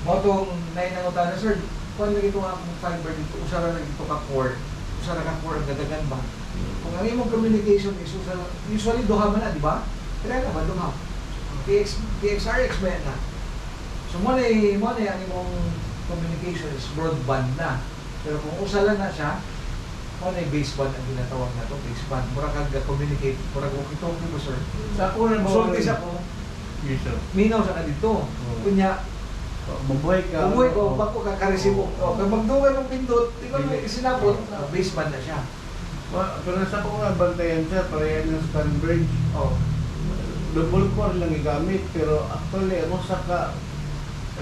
Motong nain ang utana, sir, kung lagi ito nga akong fiber dito, usara na ito ka-core. Usara ka-core ang dadagan ba? Kung ang imong communication is usara, usually duha man na, di ba? Kaya naman duha. TXRX ba yan na? So mo na ang imong communication is broadband na. Pero kung usala na siya, mo na baseband ang ginatawag na ito, baseband. Mura kag-communicate, mura walkie-talkie ko, sir. Sa ako na Sulti sa ko, Yes, sir. minaw sa ka dito. Kunya, Mabuhay ka. umuwi ko, bako ka karesibo. O, kung magdugan ng pindot, tingnan mo isinabot, baseband na siya. Pero nasa ko nga bantayan siya, parehan yung span bridge. O, Double core lang igamit, pero actually ako sa ka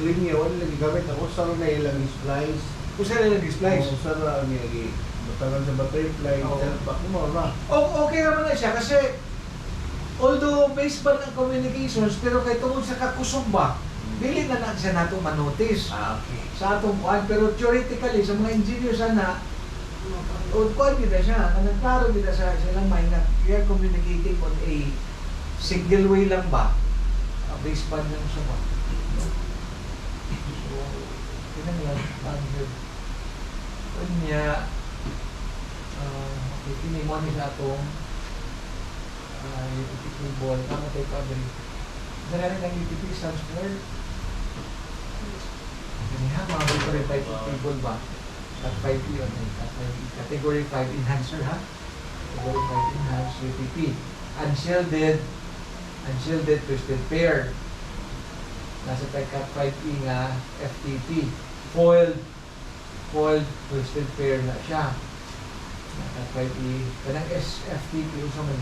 linya, wala lang igamit. Ako sa na ilang splice. kung saan na nag-splice. Ako sa na nilagi. Batalan sa butterfly, Oo. selpak mo na. Okay naman na siya kasi although baseband ang communications, pero kay tungkol sa kakusog ba, dili na lang siya nato manotice Okay. sa atong kuan. Pero theoretically, sa mga engineer sana, o kuan kita siya, nagklaro kita sa silang mind na we are communicating on a single way lang ba? Baseband lang siya ba? So, tinan mo lang, ang yun. Kanya, okay, kinimon nila itong UTP ball, kama tayo coverage. Nagaling ng UTP stands for ganyan, mga category 5 table ba? Cat 5 yun, Cat 5 category 5 enhancer ha? Category 5 enhanced UTP. Unshielded twisted pair. Nasa tayo Cat 5E nga FTP. Foiled twisted pair na siya. Cat 5E. Kanang SFTP yung sa man.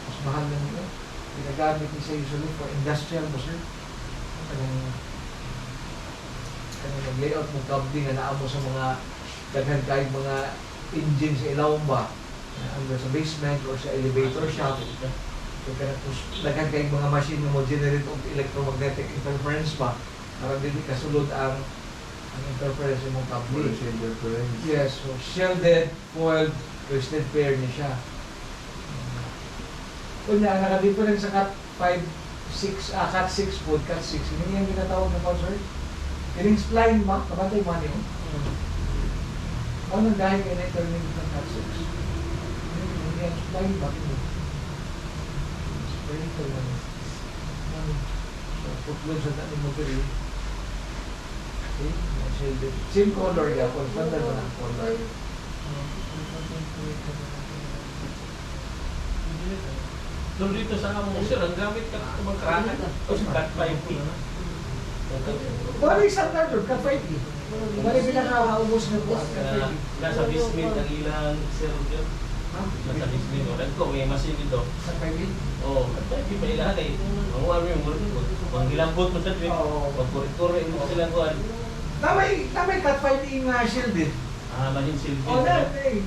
Mas mahal na nito. Ginagamit niya sa usually for industrial mo, sir. Kanang nag-layout mong cabling na naamo sa mga daghan kahit mga engine sa ilawang ba. Under sa basement or sa elevator shaft. So, daghan kahit mga machine na mo generate of electromagnetic interference ba. Para hindi kasulod ang interference mong cabling. Yes, so shielded, foiled, twisted pair niya siya. Kunya, naka-difference sa Cat 5, 6, Cat 6 foot, Cat 6. Hindi yung ginatawag na concert. Kiling spline ba? Kabantay mo niyo? Ano dahil kayo na-terminate ng Cat 6? Hindi yung spline ba? Spline ko lang. So, putlog sa tanin mo pero okay, shielded. Same color ya, kung standard mo ng color. Doon dito sa among sir, ang gamit ka ito magkakanan. O sa Cat 5P. Wala yung standard doon, Cat 5. Wala yung pinakaubos na po. Nasa basement ang ilang sir dyan. Nasa basement. O, nagko, may machine dito. Cat 5. O, Cat 5P pa ilan eh. Ang wala yung manggilambot mo sa trip. Pagkurit-kurit mo silang kuhan. Tamay Cat 5 nga shielded. Mahin shielded. O na, eh.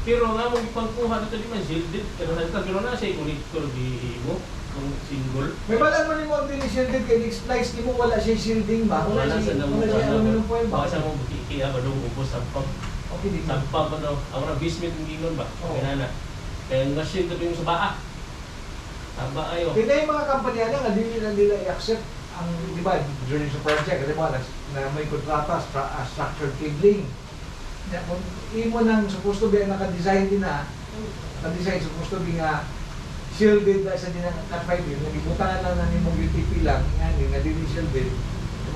Pero nga mong ipagkuha dito di man shielded. Pero nagkagiro na siya connector di mo. Kung single. May balang mo ni mo ang shielded kay Nick Splice, di mo wala siya shielding ba? Wala siya aluminum foil ba? Baka siya mong bukikiya ba doon ubos sampag. Okay, di ba? Sampag ba daw? Ako na basement ng ginon ba? Oo. Kaya na. Kaya na-shield na yung sa baa. Taba ayo. Pila yung mga kampanya nga, hindi nila i-accept ang, di ba, during sa project, di ba, na may kontrata, structured cabling. Kung imo nang supposed to be ang naka-design din na, naka-design supposed to be nga shielded na isa din ang Cat 5 yun, nagibutangan lang na nimong UTP lang, nga din shielded,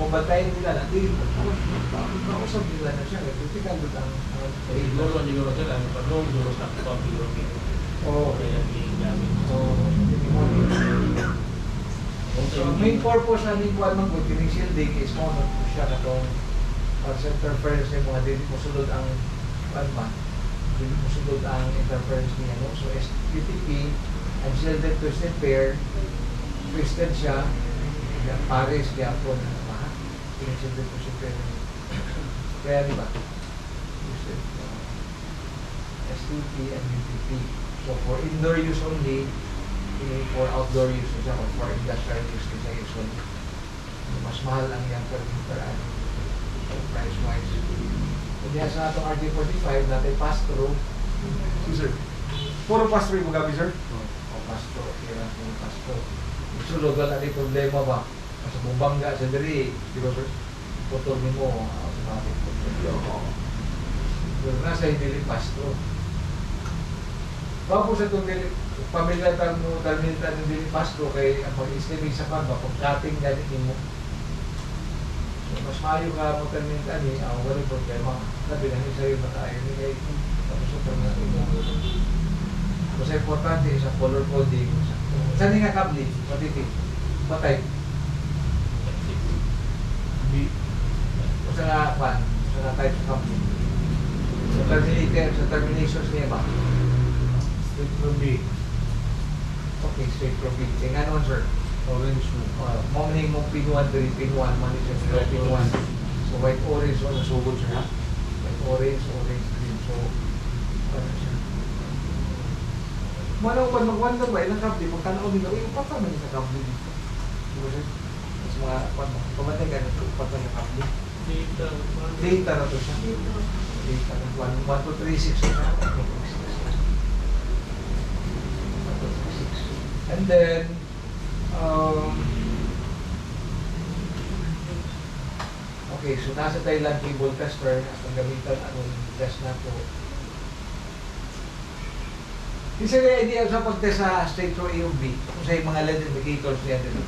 mabantayan nila na, di, kausap nila na siya, critical doon ang Siguro ang siguro sila, ano pa doon, siguro sa pag-siguro. Oo. Kaya gamit. So, main purpose na ning kuan man gud kining shielding is mo na siya katong para sa interference ng mga dili mo sulod ang kuan ba. Dili mo sulod ang interference niya no. So STP and shielded twisted pair twisted siya pares gyapon ba. Kining shielded twisted pair. Kaya di ba? Twisted STP and UTP. So for indoor use only, for outdoor use siya o for industrial use siya usually. Mas mahal ang yan per annum. Price wise. Kung yan sa itong RJ45, natin pass-through. Sir, puro pass-through yung gabi, sir? O pass-through. Okay lang yung pass-through. Sulod, wala na yung problema ba? Sa bubangga sa diri, di ba sir? Motor ni mo, automatic motor. Pero nasa hindi pasto. Bago sa itong pamilya mo, talmintan ng dili pasto, kay ang pag-estimate sa pamba, kung cutting ganit mo. So, mas mayo ka mo talmintan eh, ang walang problema. Sabi na sa'yo na tayo, hindi kayo kapasupan na ito. Kasi importante sa color coding. Saan nga kabli? Matitik? Patay? B. O sa nga pan? Sa nga type sa kabli? Sa terminator, sa terminations niya ba? Straight from B. Okay, straight from B. Tingnan naman sir. Orange mo. Mamaling mong pin 1, pin 1, manig siya pin 1. So white orange, o nasugod siya ha? White orange, orange green. So, ano siya? Manong mag-wonder ba, ilang kabli, magkanaon nila, yung pata man sa kabli dito. Diba sir? Mas mga, pamatay ka na ito, pata ng kabli. Data na to siya. Data na 1, 2, 3, 6 na siya. 1, 2, 3, 6. And then, okay, so nasa Thailand cable tester, ang gamitan, anong test na to. Isa na idea sa pag-test sa straight through A o B, kung sa mga LED indicators niya din.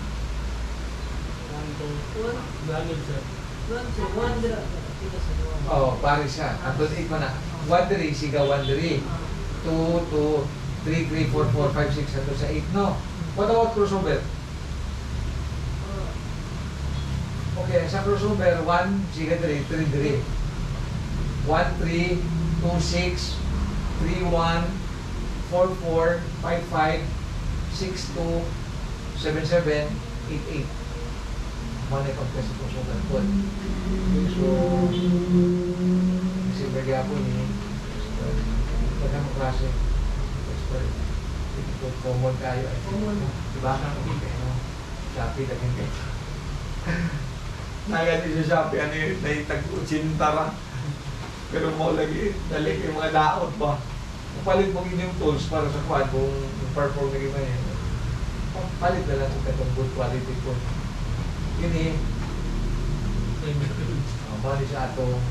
Oh, pare siya. Andun 8 pa na. 1, 3, siga 1, 3. 2, 2, 3, 3, 4, 4, 5, 6, andun sa 8, no? What about crossover? Okay, sa crossover, 1, siga 3, 3, 3. 1, 3, 2, 6, 3, 1, 4, 4, 5, 5, 6, 2, 7, 7, 8, 8. Mana yung pagkasi po sa ganpon. Okay, so, kasi bagay po ni pagkang klase. Common kayo. Diba? No? Shopee, lagyan kayo. Nagati sa Shopee, ano yun, naitag-sintara. Pero mo lagi, dali yung mga daot ba? Palit mo yung tools para sa quad kung perform na gina yan. Palit na lang kung katong good quality po. Yun eh, bali sa atong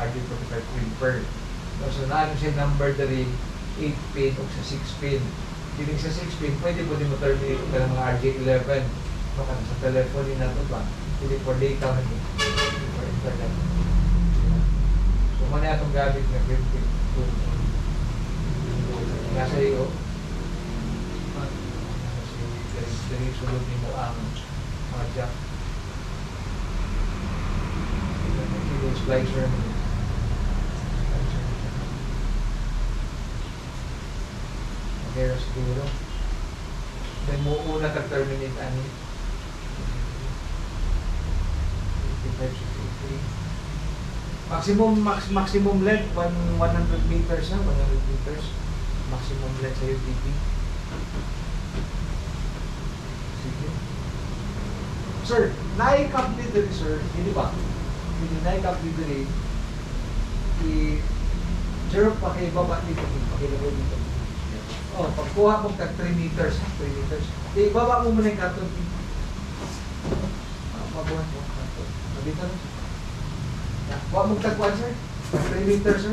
RG45 Quimper. So naano siya number dari 8 pin o sa 6 pin. Dinig sa 6 pin, pwede po din mo terminate ka ng mga RJ11. Baka sa telephone din nato ba? Hindi for data man eh. For internet. So muna itong gamit na Quimper. Nasa iyo. Dari sulod ni mo ang mga jack. Yung splicer. Okay, siguro. Then mo una ka-terminate ani. 55, 63. Maximum length 100 meters na, 100 meters. Maximum length sa UTP. Sige. Sir, na-complete din sir, hindi ba? Hindi na-complete din. I-jerk pa kayo baba dito, pakilagay dito. Oh, pagkuha mo tag 3 meters, 3 meters. Ibaba mo muna yung karton. Mabuhat mo karton. Dito na. Huwag mo tag 1 sir, 3 meters sir.